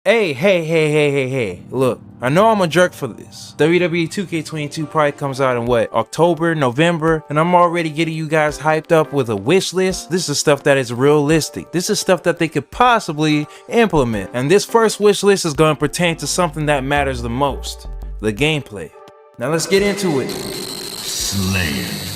Hey, look, I know I'm a jerk for this. WWE 2K22 probably comes out in what, October, November, and I'm already getting you guys hyped up with a wish list. This is stuff that is realistic. This is stuff that they could possibly implement. And this first wish list is going to pertain to something that matters the most, the gameplay. Now let's get into it. Slayer.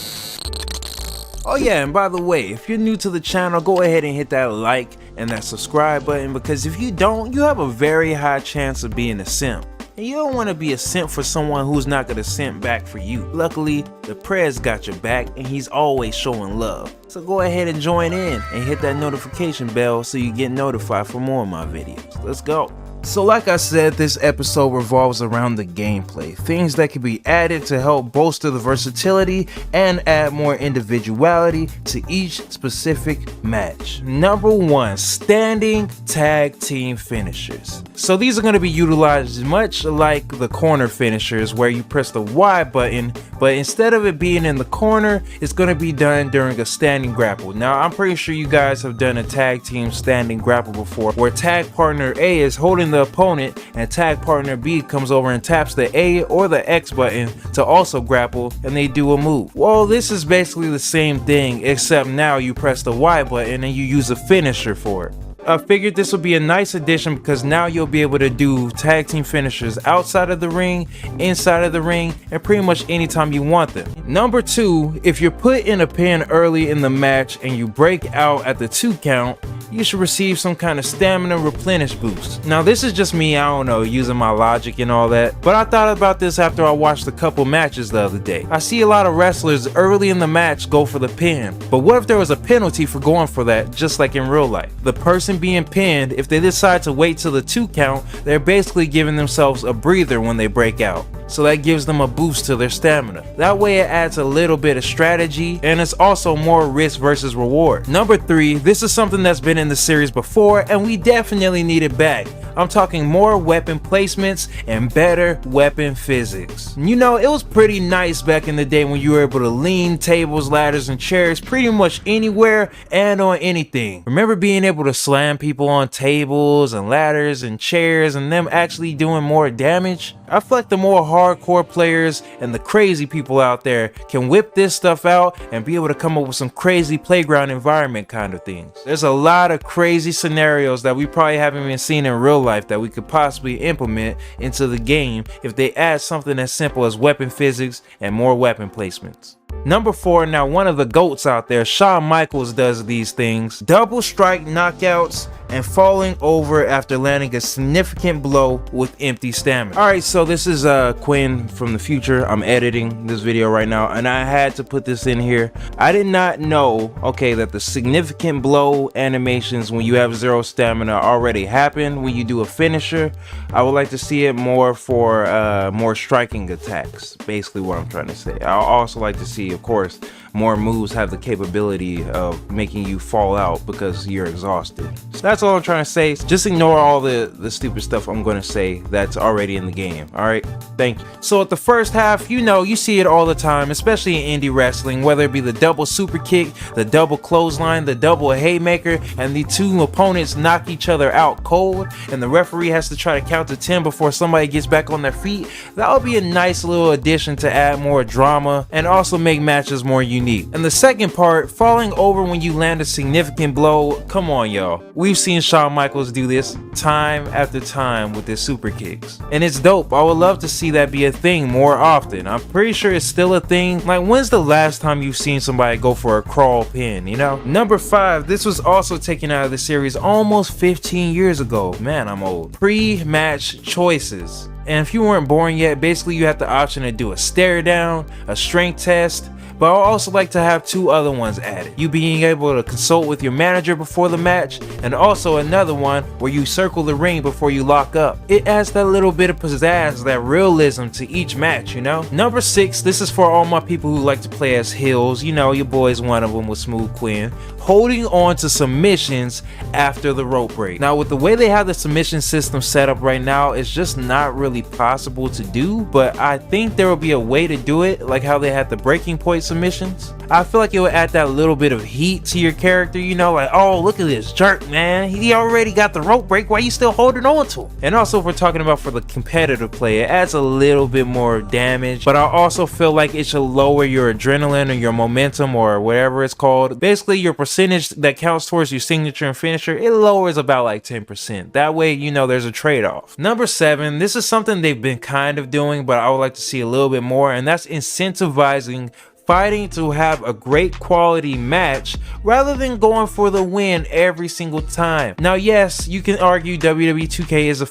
Oh yeah, and by the way, if you're new to the channel, go ahead and hit that like and that subscribe button, because if you don't, you have a very high chance of being a simp. And you don't want to be a simp for someone who's not going to simp back for you. Luckily, the Prez got your back and he's always showing love. So go ahead and join in and hit that notification bell so you get notified for more of my videos. Let's go. So like I said, this episode revolves around the gameplay, things that can be added to help bolster the versatility and add more individuality to each specific match. Number 1, standing tag team finishers. So these are going to be utilized much like the corner finishers, where you press the Y button, but instead of it being in the corner, it's going to be done during a standing grapple. Now I'm pretty sure you guys have done a tag team standing grapple before, where tag partner A is holding the opponent and tag partner B comes over and taps the A or the X button to also grapple, and they do a move. Well, this is basically the same thing, except now you press the Y button and you use a finisher for it. I figured this would be a nice addition because now you'll be able to do tag team finishers outside of the ring, inside of the ring, and pretty much anytime you want them. Number 2, if you're put in a pin early in the match and you break out at the 2 count, you should receive some kind of stamina replenish boost. Now this is just me, I don't know, using my logic and all that, but I thought about this after I watched a couple matches the other day. I see a lot of wrestlers early in the match go for the pin, but what if there was a penalty for going for that, just like in real life? The person being pinned, if they decide to wait till the 2 count, they're basically giving themselves a breather when they break out. So that gives them a boost to their stamina. That way it adds a little bit of strategy, and it's also more risk versus reward. Number 3, this is something that's been in the series before and we definitely need it back. I'm talking more weapon placements and better weapon physics. You know, it was pretty nice back in the day when you were able to lean tables, ladders, and chairs pretty much anywhere and on anything. Remember being able to slam people on tables and ladders and chairs and them actually doing more damage? I feel like the more hardcore players and the crazy people out there can whip this stuff out and be able to come up with some crazy playground environment kind of things. There's a lot of crazy scenarios that we probably haven't even seen in real life that we could possibly implement into the game if they add something as simple as weapon physics and more weapon placements. Number 4, now one of the GOATs out there, Shawn Michaels, does these things. Double strike knockouts and falling over after landing a significant blow with empty stamina. Alright, so this is Quinn from the future. I'm editing this video right now and I had to put this in here. I did not know, okay, that the significant blow animations when you have 0 stamina already happen when you do a finisher. I would like to see it more for more striking attacks, basically what I'm trying to say. I also like to see, of course, more moves have the capability of making you fall out because you're exhausted. So that's all I'm trying to say. Just ignore all the stupid stuff I'm going to say that's already in the game. Alright, thank you. So at the first half, you know, you see it all the time, especially in indie wrestling, whether it be the double super kick, the double clothesline, the double haymaker, and the 2 opponents knock each other out cold, and the referee has to try to count to 10 before somebody gets back on their feet. That would be a nice little addition to add more drama and also make matches more unique. And the second part, falling over when you land a significant blow, come on y'all. We've seen Shawn Michaels do this time after time with his super kicks. And it's dope. I would love to see that be a thing more often. I'm pretty sure it's still a thing. Like, when's the last time you've seen somebody go for a crawl pin, you know? Number 5, this was also taken out of the series almost 15 years ago. Man, I'm old. Pre-match choices. And if you weren't born yet, basically you have the option to do a stare down, a strength test, but I'd also like to have 2 other ones added. You being able to consult with your manager before the match, and also another one where you circle the ring before you lock up. It adds that little bit of pizzazz, that realism to each match, you know? Number 6, this is for all my people who like to play as heels. You know, your boy's one of them with Smooth Quinn. Holding on to submissions after the rope break. Now with the way they have the submission system set up right now, it's just not really possible to do, but I think there will be a way to do it, like how they had the breaking point submissions. I feel like it would add that little bit of heat to your character, you know, like, oh, look at this jerk, man. He already got the rope break. Why you still holding on to him? And also, if we're talking about for the competitive play, it adds a little bit more damage, but I also feel like it should lower your adrenaline or your momentum or whatever it's called. Basically, your percentage that counts towards your signature and finisher, it lowers about like 10%. That way, you know, there's a trade-off. Number 7, this is something they've been kind of doing, but I would like to see a little bit more, and that's incentivizing fighting to have a great quality match rather than going for the win every single time. Now, yes, you can argue WWE 2K is a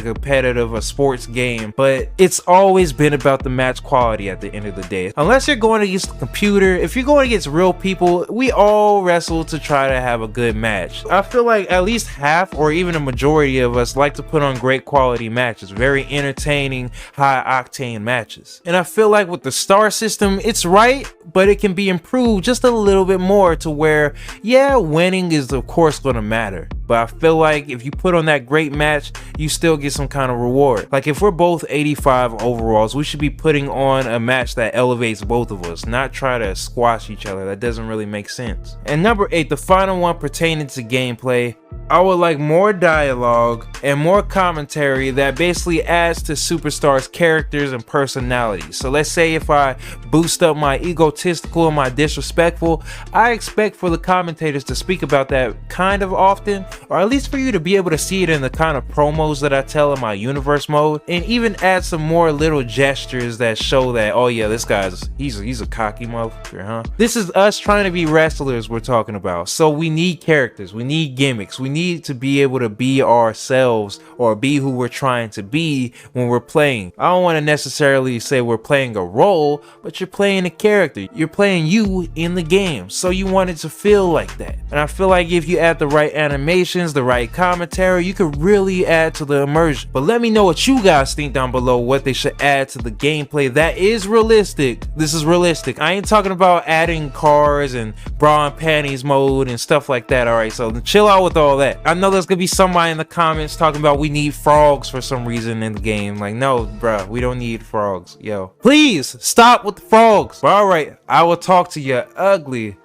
competitive, a sports game, but it's always been about the match quality at the end of the day. Unless you're going against the computer, if you're going against real people, we all wrestle to try to have a good match. I feel like at least half or even a majority of us like to put on great quality matches, very entertaining, high octane matches. And I feel like with the star system, it's right, but it can be improved just a little bit more to where, yeah, winning is of course going to matter, but I feel like if you put on that great match, you still get some kind of reward. Like if we're both 85 overalls, we should be putting on a match that elevates both of us, not try to squash each other. That doesn't really make sense. And number 8, the final one pertaining to gameplay, I would like more dialogue and more commentary that basically adds to superstars' characters and personalities. So let's say if I boost up my egotistical and my disrespectful, I expect for the commentators to speak about that kind of often, or at least for you to be able to see it in the kind of promos that I tell in my universe mode, and even add some more little gestures that show that, oh yeah, this guy's he's a cocky motherfucker, huh? This is us trying to be wrestlers we're talking about, so we need characters, we need gimmicks, we need to be able to be ourselves or be who we're trying to be when we're playing. I don't want to necessarily say we're playing a role, but you're playing a character. You're playing you in the game, so you want it to feel like that. And I feel like if you add the right animations, the right commentary, you could really add to the immersion. But let me know what you guys think down below, what they should add to the gameplay that is realistic. This is realistic. I ain't talking about adding cars and bra and panties mode and stuff like that. All right, so chill out with all that. I know there's gonna be somebody in the comments talking about we need frogs for some reason in the game. Like, no, bruh, we don't need frogs. Yo, please stop with the frogs. But all right, I will talk to you ugly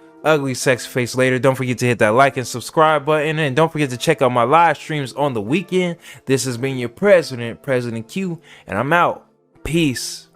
sexy face later. Don't forget to hit that like and subscribe button, and don't forget to check out my live streams on the weekend. This has been your President Q, and I'm out. Peace.